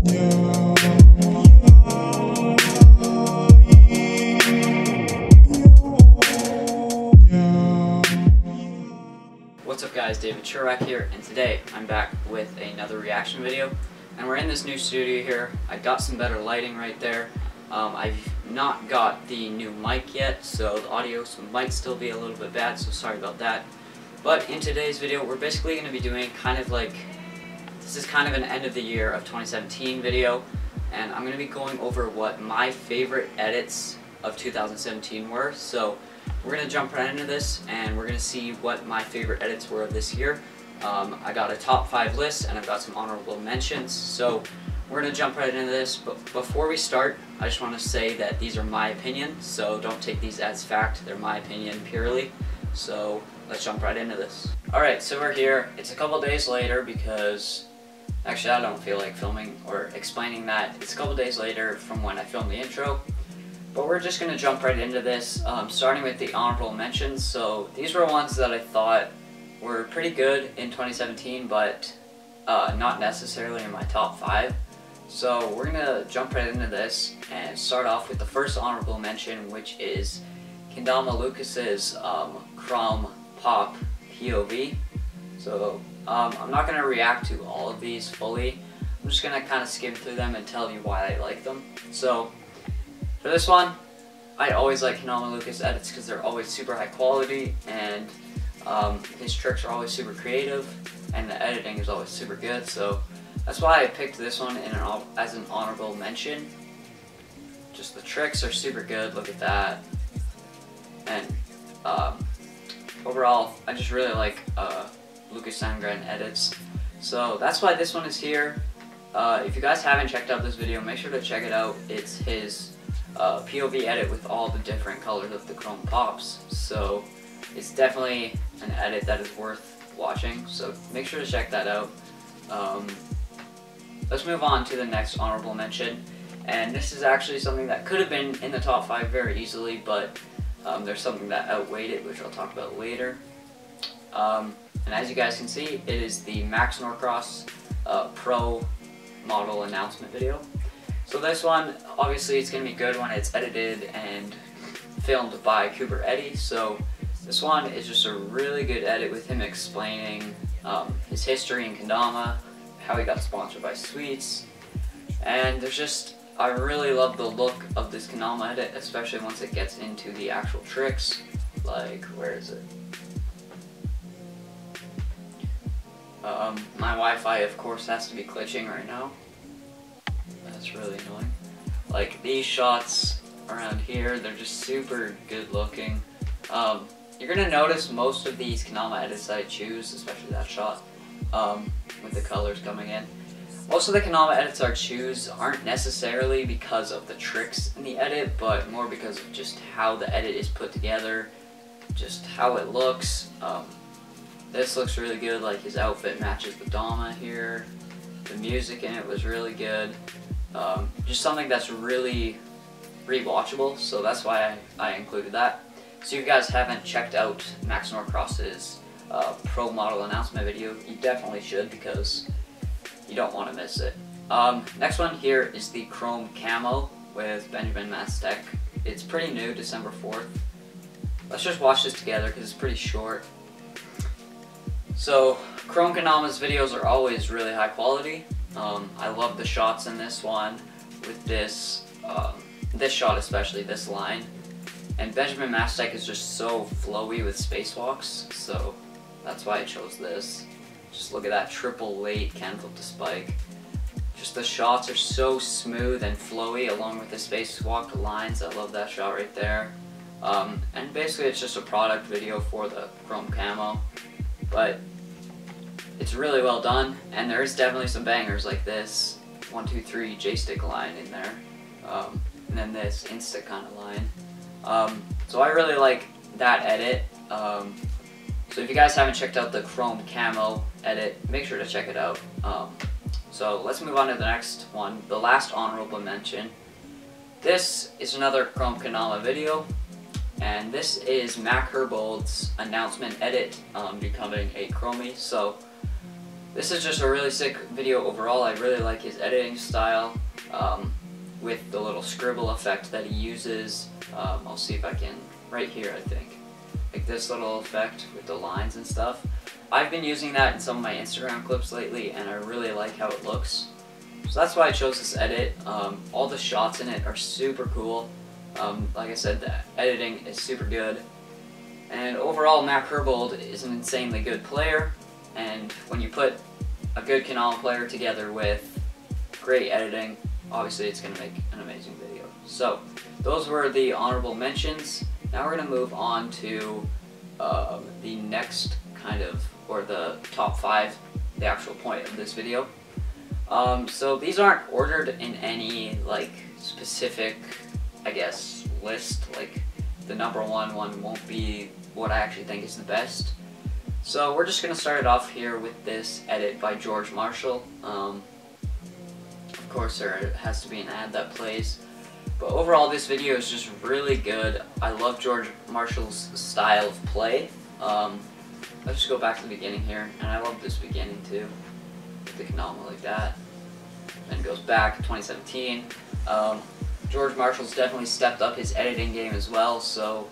What's up guys, DAVECHER here, and today I'm back with another reaction video, and we're in this new studio here. I got some better lighting right there. I've not got the new mic yet, so the audio might still be a little bit bad, so sorry about that. But in today's video, we're basically going to be doing this is kind of an end of the year of 2017 video, and I'm going to be going over what my favorite edits of 2017 were. So we're going to jump right into this, and we're going to see what my favorite edits were of this year. I got a top 5 list, and I've got some honorable mentions, so we're going to jump right into this. But before we start, I just want to say that these are my opinions, so don't take these as fact. They're my opinion purely. So let's jump right into this. Alright, so we're here. It's a couple days later because, actually I don't feel like filming or explaining that. It's a couple days later from when I filmed the intro. But we're just going to jump right into this, starting with the honorable mentions. So these were ones that I thought were pretty good in 2017, but not necessarily in my top 5. So we're going to jump right into this and start off with the first honorable mention, which is Kendama Lucas's Chrome Pop POV. So I'm not going to react to all of these fully. I'm just going to kind of skim through them and tell you why I like them. So for this one, I always like Kendama Lucas edits because they're always super high quality, and his tricks are always super creative, and the editing is always super good. So that's why I picked this one as an honorable mention. Just the tricks are super good, look at that. And overall, I just really like Lucas Sandgren edits. So that's why this one is here. If you guys haven't checked out this video, make sure to check it out. It's his POV edit with all the different colors of the Chrome Pops. So it's definitely an edit that is worth watching, so make sure to check that out. Let's move on to the next honorable mention, and this is actually something that could have been in the top 5 very easily, but there's something that outweighed it, which I'll talk about later. And as you guys can see, it is the Max Norcross Pro model announcement video. So this one, obviously it's going to be good when it's edited and filmed by Cooper Eddy. So this one is just a really good edit with him explaining his history in Kendama, how he got sponsored by Sweets, and there's just, I really love the look of this Kendama edit, especially once it gets into the actual tricks. Like, where is it? My Wi-Fi of course has to be glitching right now. That's really annoying. Like, these shots around here, they're just super good looking. You're gonna notice most of these Kendama edits that I choose, especially that shot, with the colors coming in. Most of the Kendama edits I choose aren't necessarily because of the tricks in the edit, but more because of just how the edit is put together, just how it looks. This looks really good, like his outfit matches the Dama here. The music in it was really good. Just something that's really rewatchable, so that's why I included that. So if you guys haven't checked out Max Norcross's Pro model announcement video, you definitely should, because you don't want to miss it. Next one here is the Chrome Camo with Benjamin Mastek. It's pretty new, December 4th. Let's just watch this together because it's pretty short. So Chrome Kendama's videos are always really high quality. I love the shots in this one with this shot, especially this line. And Benjamin Mastek is just so flowy with spacewalks, so that's why I chose this. Just look at that triple late can flip to spike. Just the shots are so smooth and flowy along with the spacewalk lines. I love that shot right there. And basically it's just a product video for the Chrome Camo, but it's really well done, and there is definitely some bangers like this 1, 2, 3 J-stick line in there, and then this Insta kind of line. So I really like that edit. So if you guys haven't checked out the Chrome Camo edit, make sure to check it out. So let's move on to the next one, the last honorable mention. This is another Chrome Kendama video, and this is Mac Herbold's announcement edit becoming a Chromie. So this is just a really sick video overall. I really like his editing style with the little scribble effect that he uses. I'll see if I can, right here I think, like this little effect with the lines and stuff. I've been using that in some of my Instagram clips lately, and I really like how it looks. So that's why I chose this edit. All the shots in it are super cool. Like I said, the editing is super good. And overall, Matt Herbold is an insanely good player. And when you put a good Kendama player together with great editing, obviously it's going to make an amazing video. So those were the honorable mentions. Now we're going to move on to the next kind of, or the top 5, the actual point of this video. So these aren't ordered in any like specific, I guess, list. Like the number one won't be what I actually think is the best. So we're just going to start it off here with this edit by George Marshall. Of course there has to be an ad that plays. But overall this video is just really good. I love George Marshall's style of play. Let's just go back to the beginning here, and I love this beginning too. With the Kendama like that. Then it goes back to 2017. George Marshall's definitely stepped up his editing game as well, so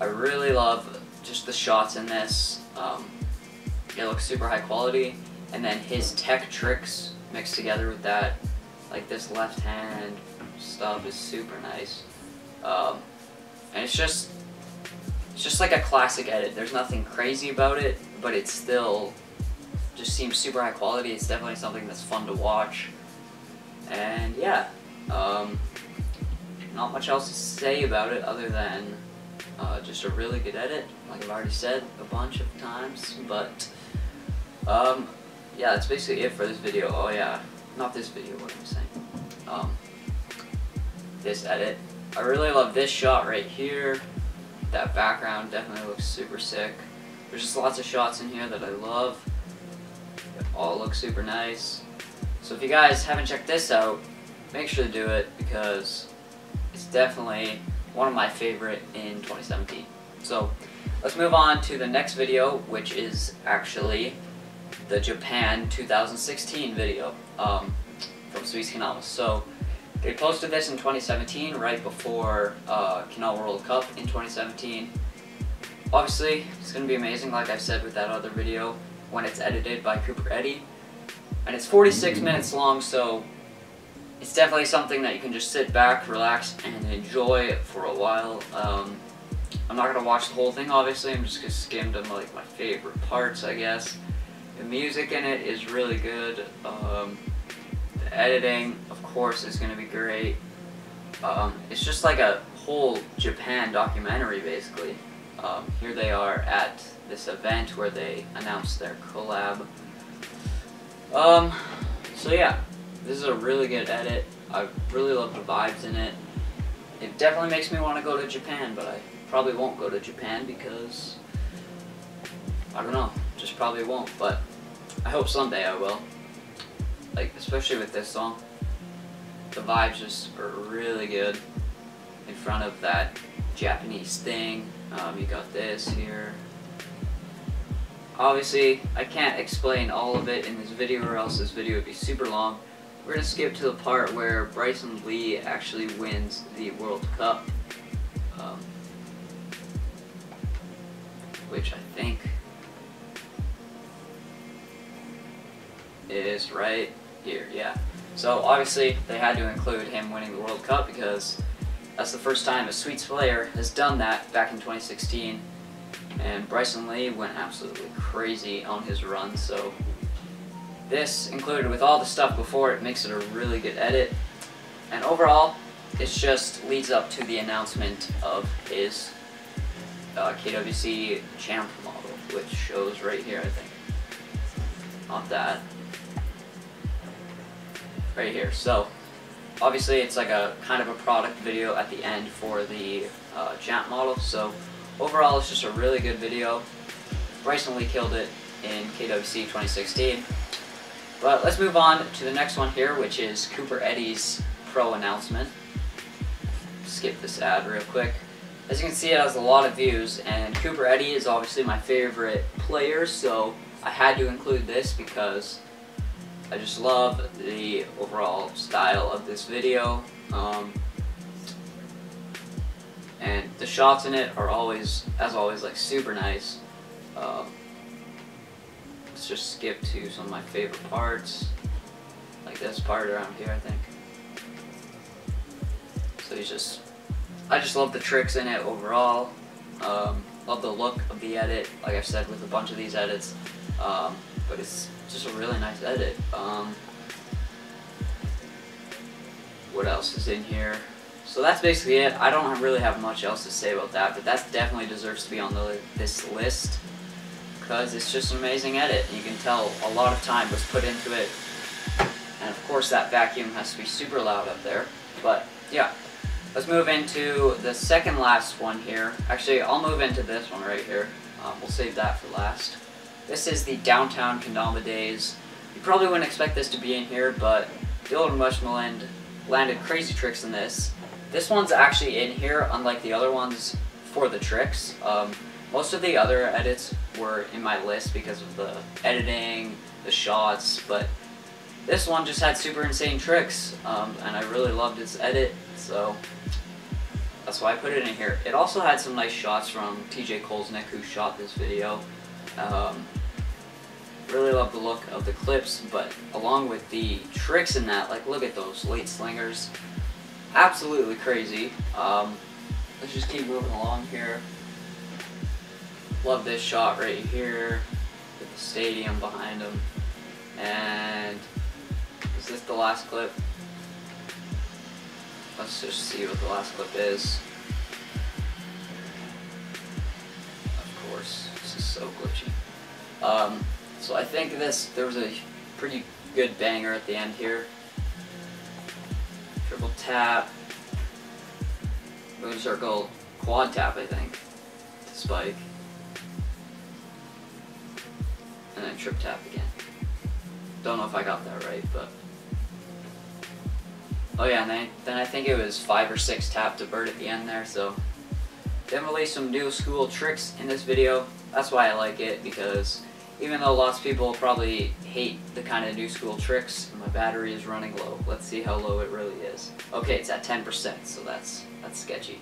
I really love just the shots in this. It looks super high quality, and then his tech tricks mixed together with that, like this left hand stuff, is super nice. And it's just like a classic edit. There's nothing crazy about it, but it still just seems super high quality. It's definitely something that's fun to watch. And yeah, not much else to say about it other than just a really good edit, like I've already said a bunch of times. But yeah, that's basically it for this video. Oh yeah, not this video, what am I saying? This edit. I really love this shot right here. That background definitely looks super sick. There's just lots of shots in here that I love. They all look super nice. So if you guys haven't checked this out, make sure to do it, because it's definitely one of my favorite in 2017. So let's move on to the next video, which is actually the Japan 2016 video from Sweet Kendama. So they posted this in 2017, right before Kendama World Cup in 2017. Obviously, it's going to be amazing, like I said with that other video, when it's edited by Cooper Eddy. And it's 46 minutes long, so it's definitely something that you can just sit back, relax, and enjoy for a while. I'm not going to watch the whole thing, obviously. I'm just going to skim to like my favorite parts, I guess. The music in it is really good. The editing, of course, is going to be great. It's just like a whole Japan documentary, basically. Here they are at this event where they announced their collab. So yeah, this is a really good edit. I really love the vibes in it. It definitely makes me want to go to Japan, but I probably won't go to Japan because, I don't know, just probably won't, but I hope someday I will. Like, especially with this song. The vibes just are really good in front of that Japanese thing. You got this here. Obviously, I can't explain all of it in this video, or else this video would be super long. We're going to skip to the part where Bryson Lee actually wins the World Cup, which I think is right here, yeah. So obviously they had to include him winning the World Cup because that's the first time a Sweets player has done that, back in 2016. And Bryson Lee went absolutely crazy on his run, so this, included with all the stuff before it, makes it a really good edit. And overall, it just leads up to the announcement of his KWC champ model, which shows right here, I think. Not that. Right here. So, obviously it's like a kind of a product video at the end for the champ model, so overall it's just a really good video. Bryson Lee killed it in KWC 2016. But let's move on to the next one here, which is Cooper Eddy's pro announcement. Skip this ad real quick. As you can see, it has a lot of views, and Cooper Eddy is obviously my favorite player, so I had to include this because I just love the overall style of this video. And the shots in it are always, as always, like super nice. Let's just skip to some of my favorite parts, like this part around here, I think. So I just love the tricks in it overall. Love the look of the edit, like I've said with a bunch of these edits. But it's just a really nice edit. What else is in here? So that's basically it. I don't really have much else to say about that, but that definitely deserves to be on this list because it's just an amazing edit. And you can tell a lot of time was put into it. And of course that vacuum has to be super loud up there. But yeah, let's move into the second last one here. Actually, I'll move into this one right here. We'll save that for last. This is the Downtown Kendama days. You probably wouldn't expect this to be in here, but Dylan Westmoreland landed crazy tricks in this. This one's actually in here, unlike the other ones for the tricks. Most of the other edits were in my list because of the editing, the shots, but this one just had super insane tricks, and I really loved its edit, so that's why I put it in here. It also had some nice shots from TJ Kolesnick, who shot this video. Really love the look of the clips, but along with the tricks in that, like look at those late slingers. Absolutely crazy. Let's just keep moving along here. Love this shot right here with the stadium behind him. And is this the last clip? Let's just see what the last clip is. Of course, this is so glitchy. So I think there was a pretty good banger at the end here. Triple tap, moon circle, quad tap, I think, to spike, and then trip tap again. Don't know if I got that right, but oh yeah, and then I think it was 5 or 6 tap to bird at the end there. So definitely some new school tricks in this video. That's why I like it, because even though lots of people probably hate the kind of new school tricks, my battery is running low. Let's see how low it really is. Okay, it's at 10%, so that's sketchy.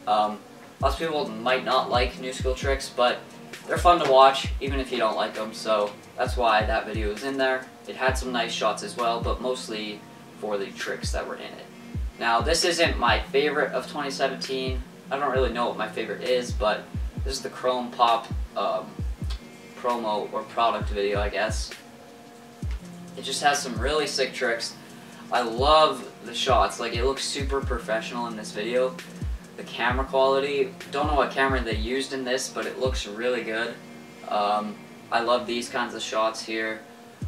Lots of people might not like new school tricks, but they're fun to watch, even if you don't like them, so that's why that video is in there. It had some nice shots as well, but mostly for the tricks that were in it. Now, this isn't my favorite of 2017. I don't really know what my favorite is, but this is the Chrome Pop promo or product video, I guess. It just has some really sick tricks. I love the shots. Like, it looks super professional in this video. The camera quality, don't know what camera they used in this, but it looks really good. I love these kinds of shots here.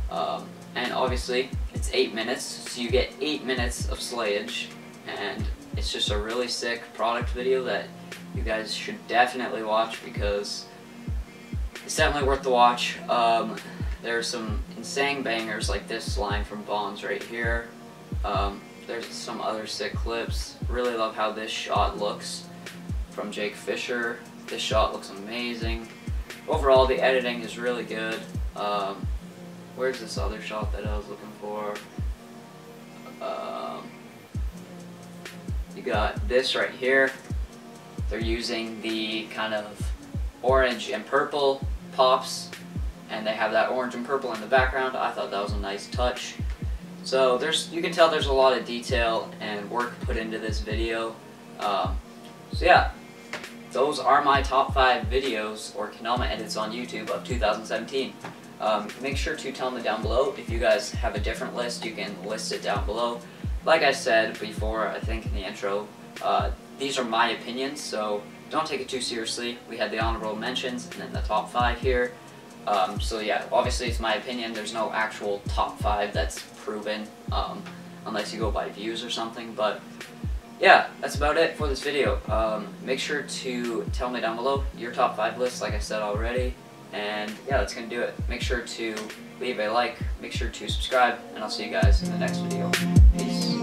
And obviously, it's 8 minutes, so you get 8 minutes of slayage, and it's just a really sick product video that you guys should definitely watch, because it's definitely worth the watch. There's some insane bangers like this line from Bonds right here. There's some other sick clips. Really love how this shot looks from Jake Fisher. This shot looks amazing. Overall, the editing is really good. Where's this other shot that I was looking for? You got this right here. They're using the kind of orange and purple pops, and they have that orange and purple in the background. I thought that was a nice touch. So you can tell there's a lot of detail and work put into this video. So yeah, those are my top 5 videos or Kendama edits on YouTube of 2017. Make sure to tell me down below if you guys have a different list. You can list it down below. Like I said before, I think in the intro, these are my opinions, so don't take it too seriously. We had the honorable mentions and then the top 5 here. So yeah, obviously it's my opinion. There's no actual top 5 that's proven, unless you go by views or something. But yeah, that's about it for this video. Make sure to tell me down below your top 5 list, like I said already. And yeah, that's gonna do it. Make sure to leave a like, make sure to subscribe, and I'll see you guys in the next video. Peace.